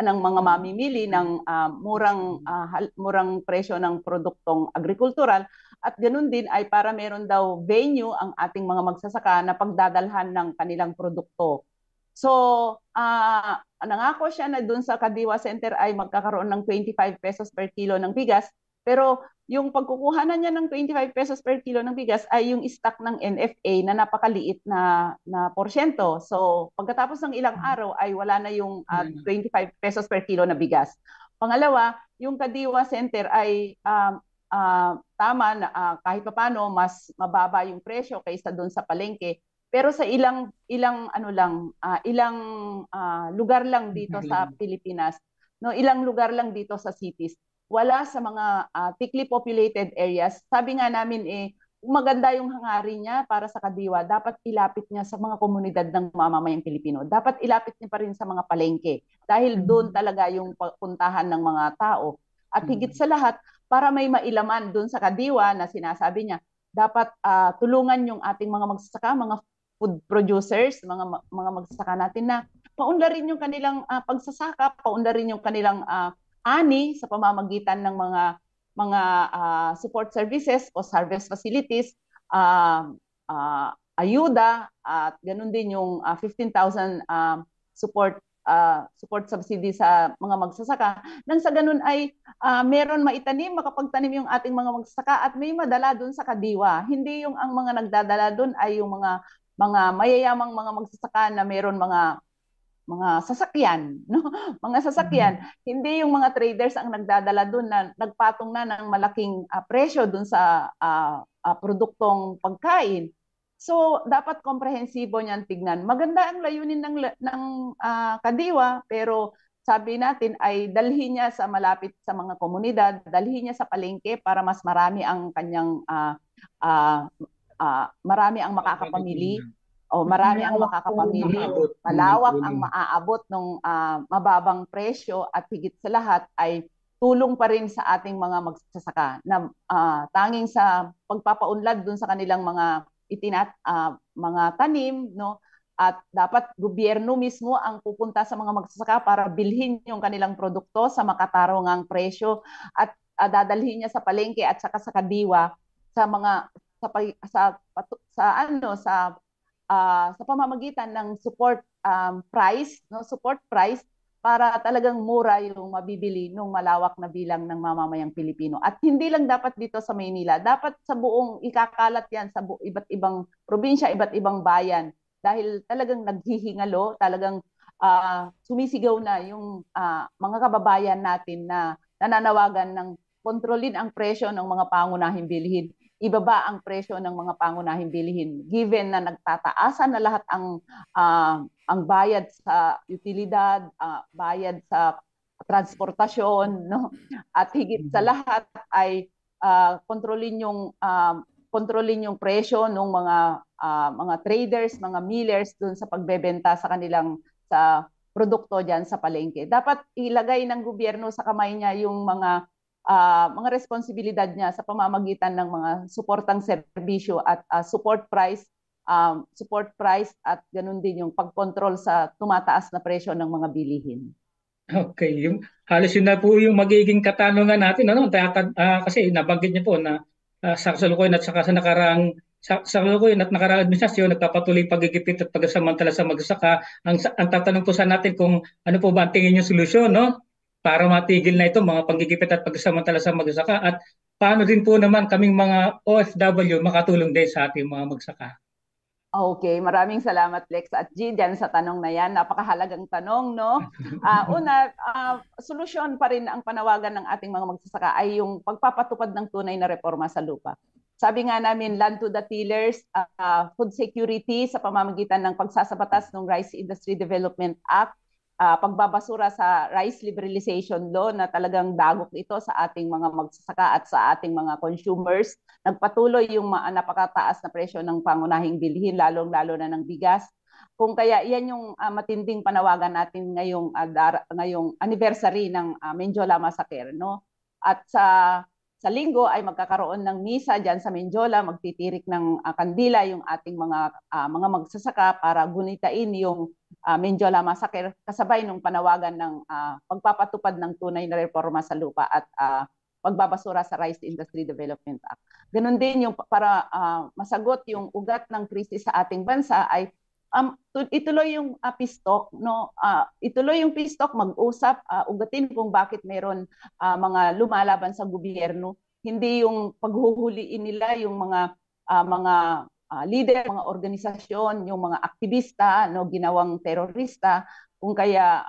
ng mga mamimili ng murang presyo ng produktong agrikultural at ganun din ay para meron daw venue ang ating mga magsasaka na pagdadalhan ng kanilang produkto. So, nangako siya na dun sa Kadiwa Center ay magkakaroon ng 25 pesos per kilo ng bigas. Pero yung pagkukuhanan niya ng 25 pesos per kilo ng bigas ay yung stock ng NFA na napakaliit na porsyento. So, pagkatapos ng ilang araw ay wala na yung 25 pesos per kilo na bigas. Pangalawa, yung Kadiwa Center ay tama na kahit paano mas mababa yung presyo kaysa doon sa palengke. Pero sa ilang lugar lang dito sa Pilipinas, no, ilang lugar lang dito sa cities, wala sa mga thickly populated areas. Sabi nga namin maganda yung hangarin niya para sa Kadiwa, dapat ilapit niya sa mga komunidad ng mamamayang Pilipino. Dapat ilapit niya pa rin sa mga palengke dahil doon talaga yung puntahan ng mga tao. At higit sa lahat, para may mailaman doon sa Kadiwa na sinasabi niya, dapat tulungan yung ating mga magsasaka, mga food producers, mga magsasaka natin na paunlarin yung kanilang pagsasaka, paunlarin yung kanilang ani sa pamamagitan ng mga support services o harvest facilities, ayuda at ganun din yung 15,000 support subsidy sa mga magsasaka. Nang sa ganun ay meron maitanim, makapagtanim yung ating mga magsasaka at may madala doon sa Kadiwa. Hindi yung ang mga nagdadala doon ay yung mga mayayamang mga magsasaka na meron mga sasakyan, no? Mga sasakyan. Hindi yung mga traders ang nagdadala doon na nagpatong na ng malaking presyo doon sa produktong pagkain. So, dapat komprehensibo niyan tignan. Maganda ang layunin ng Kadiwa, pero sabi natin ay dalhin niya sa malapit sa mga komunidad, dalhin niya sa palengke para mas marami ang kanyang marami ang makakapamili marami ang Malawak po makakapamili. maabot. Malawak ang maaabot ng mababang presyo at higit sa lahat ay tulong pa rin sa ating mga magsasaka na tanging sa pagpapaunlad dun sa kanilang mga mga tanim, no? At dapat gobyerno mismo ang pupunta sa mga magsasaka para bilhin yung kanilang produkto sa makatarungang presyo at dadalhin niya sa palengke at saka sa kadiwa sa mga sa pamamagitan ng support price, no, support price para talagang mura yung mabibili ng malawak na bilang ng mamamayang Pilipino. At hindi lang dapat dito sa Maynila, dapat sa buong ikakalat yan sa iba't ibang probinsya, iba't ibang bayan. Dahil talagang naghihingalo, talagang sumisigaw na yung mga kababayan natin na nananawagan ng kontrolin ang presyo ng mga pangunahing bilihin. Ibaba ang presyo ng mga pangunahing bilihin. Given na nagtataasan na lahat ang bayad sa utilidad, bayad sa transportasyon, no? At higit sa lahat ay kontrolin yung presyo ng mga traders, mga millers dun sa pagbebenta sa kanilang sa produkto diyan sa palengke. Dapat ilagay ng gobyerno sa kamay niya yung mga responsibilidad niya sa pamamagitan ng mga suportang serbisyo at support price at ganun din yung pagkontrol sa tumataas na presyo ng mga bilihin. Okay, halos yun na po yung magiging katanungan natin, ano? Kasi nabanggit niyo po na sa kasalukuyan at saka sa kasalukuyan at nakaraang administrasyon nagpapatuloy pagigipit at pagsamantala sa magsasaka. Ang tatanong po sa natin kung ano po ba ang tingin niyo solusyon, no? Para matigil na ito mga pagigipit at pagsamantala sa magsasaka, at paano din po naman kaming mga OFW makatulong din sa ating mga magsasaka. Okay, maraming salamat Lex at G dyan sa tanong na yan. Napakahalagang tanong, no? Solusyon pa rin ang panawagan ng ating mga magsasaka ay yung pagpapatupad ng tunay na reforma sa lupa. Sabi nga namin, land to the tillers, food security sa pamamagitan ng pagsasabatas ng Rice Industry Development Act, pagbabasura sa rice liberalization law na talagang dagok ito sa ating mga magsasaka at sa ating mga consumers. Nagpatuloy yung napakataas na presyo ng pangunahing bilhin, lalong-lalo na ng bigas. Kung kaya yan yung matinding panawagan natin ngayong anniversary ng Menjola Massacre, no? At sa linggo ay magkakaroon ng misa diyan sa Menjola, magtitirik ng kandila yung ating mga magsasaka para gunitain yung Menjola Massacre kasabay ng panawagan ng pagpapatupad ng tunay na reforma sa lupa at pagbabasura sa Rice Industry Development Act. Ganun din yung para masagot yung ugat ng krisis sa ating bansa ay ituloy yung peace talk, no? Ituloy yung peace talk, mag-usap, ugatin kung bakit meron mga lumalaban sa gobyerno. Hindi yung paghuhuliin nila yung mga leader, mga organisasyon, yung mga aktivista, no, ginawang terorista, kung kaya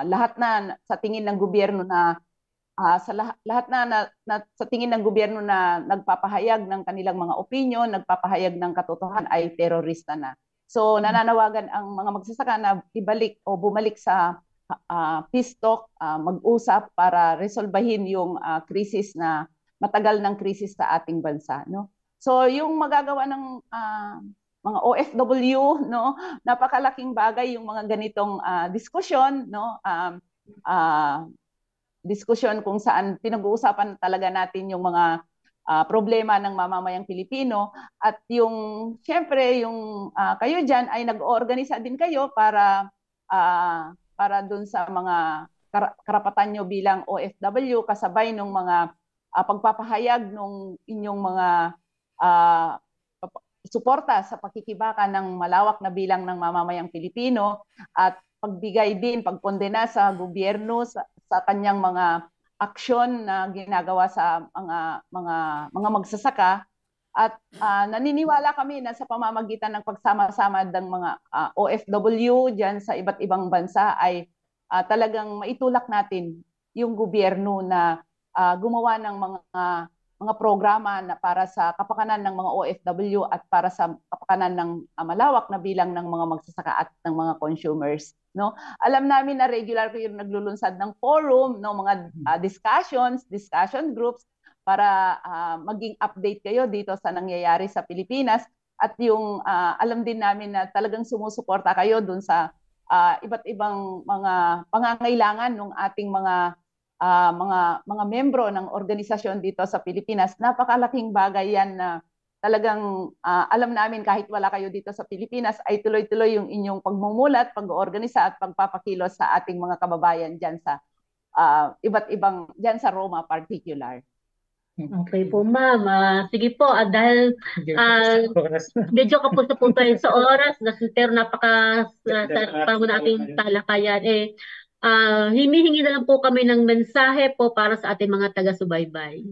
lahat na sa tingin ng gobyerno na sa tingin ng gobyerno na nagpapahayag ng kanilang mga opinion, nagpapahayag ng katotohanan ay terorista na. So nananawagan ang mga magsasaka na ibalik o bumalik sa peace talk, mag-usap para resolbahin yung krisis na matagal ng krisis sa ating bansa, no? So yung magagawa ng mga OFW, no, napakalaking bagay yung mga ganitong diskusyon, no, diskusyon kung saan pinag-uusapan talaga natin yung mga problema ng mamamayang Pilipino at yung syempre yung kayo diyan ay nag-oorganisa din kayo para dun sa mga karapatan nyo bilang OFW kasabay ng mga pagpapahayag ng inyong mga suporta sa pakikibaka ng malawak na bilang ng mamamayang Pilipino at pagbigay din, pagkondena sa gobyerno sa kanyang mga aksyon na ginagawa sa mga magsasaka. At naniniwala kami na sa pamamagitan ng pagsama-sama ng mga OFW dyan sa iba't ibang bansa ay talagang maitulak natin yung gobyerno na gumawa ng mga programa na para sa kapakanan ng mga OFW at para sa kapakanan ng malawak na bilang ng mga magsasaka at ng mga consumers, no? Alam namin na regular kayo naglulunsad ng forum, no, mga discussion groups para maging update kayo dito sa nangyayari sa Pilipinas at yung alam din namin na talagang sumusuporta kayo dun sa iba't ibang mga pangangailangan ng ating mga membro ng organisasyon dito sa Pilipinas. Napakalaking bagay yan na talagang alam namin kahit wala kayo dito sa Pilipinas ay tuloy-tuloy yung inyong pagmumulat, pag-oorganisa at pagpapakilos sa ating mga kababayan dyan sa iba't ibang, dyan sa Roma particular. Okay po, ma'am. Sige po, dahil Oras na. medyo kapos na po tayo sa oras, pero napaka panahon na ating talakayan. Hinihingi na lang po kami ng mensahe po para sa ating mga taga-subaybay.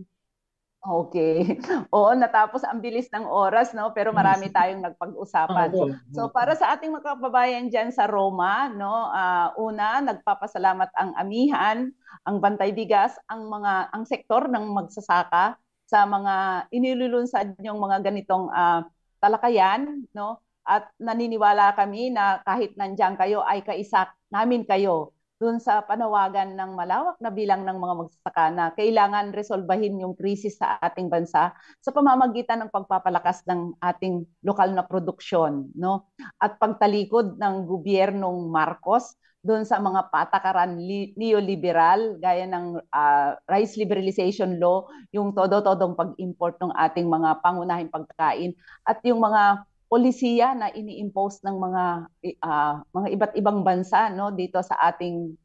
Okay. Oo, natapos ang bilis ng oras, no? Pero marami tayong nagpag-usapan. So para sa ating mga kababayan dyan sa Roma, no, una, nagpapasalamat ang amihan, ang Bantay Bigas, ang sektor ng magsasaka sa mga inilulunsad niyong mga ganitong talakayan, no? At naniniwala kami na kahit nandiyan kayo ay kaisa namin kayo dun sa panawagan ng malawak na bilang ng mga magsasaka na kailangan resolbahin yung krisis sa ating bansa sa pamamagitan ng pagpapalakas ng ating lokal na produksyon, no? At pagtalikod ng gobyernong Marcos dun sa mga patakaran neoliberal gaya ng rice liberalization law, yung todo-todong pag-import ng ating mga pangunahing pagkain at yung mga polisiya na ini-impose ng mga iba't ibang bansa, no, dito sa ating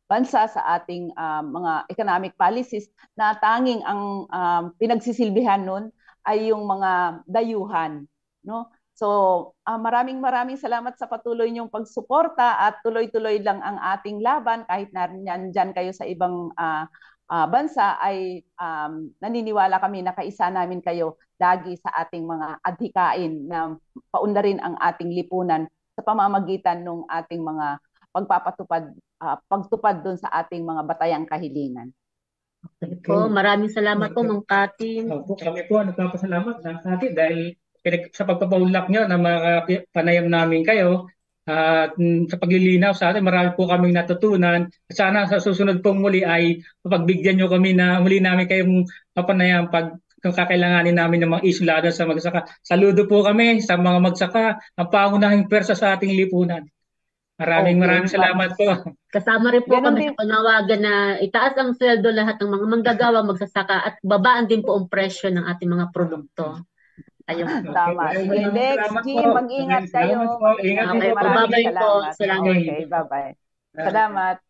bansa, sa ating mga economic policies na tanging ang pinagsisilbihan nun ay yung mga dayuhan, no? So maraming salamat sa patuloy niyong pagsuporta at tuloy-tuloy lang ang ating laban kahit nandyan kayo sa ibang bansa ay naniniwala kami na kaisa namin kayo lagi sa ating mga adhikain na paunlarin ang ating lipunan sa pamamagitan ng ating mga pagtupad doon sa ating mga batayang kahilingan. Okay po, maraming salamat po, Ma'am Cathy. Kami po nagpapasalamat sa atin dahil sa pagpapaunlak nyo na panayam namin kayo at sa paglilinaw sa atin, marami po kaming natutunan. Sana sa susunod pong muli ay pagbigyan nyo kami na muli namin kayong papanayam kung kakailanganin namin ng mga issue lalo sa magsaka. Saludo po kami sa mga magsaka, ang pangunahing pwersa sa ating lipunan. Maraming salamat po. Kasama rin po kami sa panawagan na itaas ang sweldo lahat ng mga manggagawa, magsasaka at babaan din po ang presyo ng ating mga produkto. Ayun. Tama. Sige, Lex, G, mag-ingat kayo. Okay po, bye-bye po. Salamat. Okay, bye-bye. Salamat.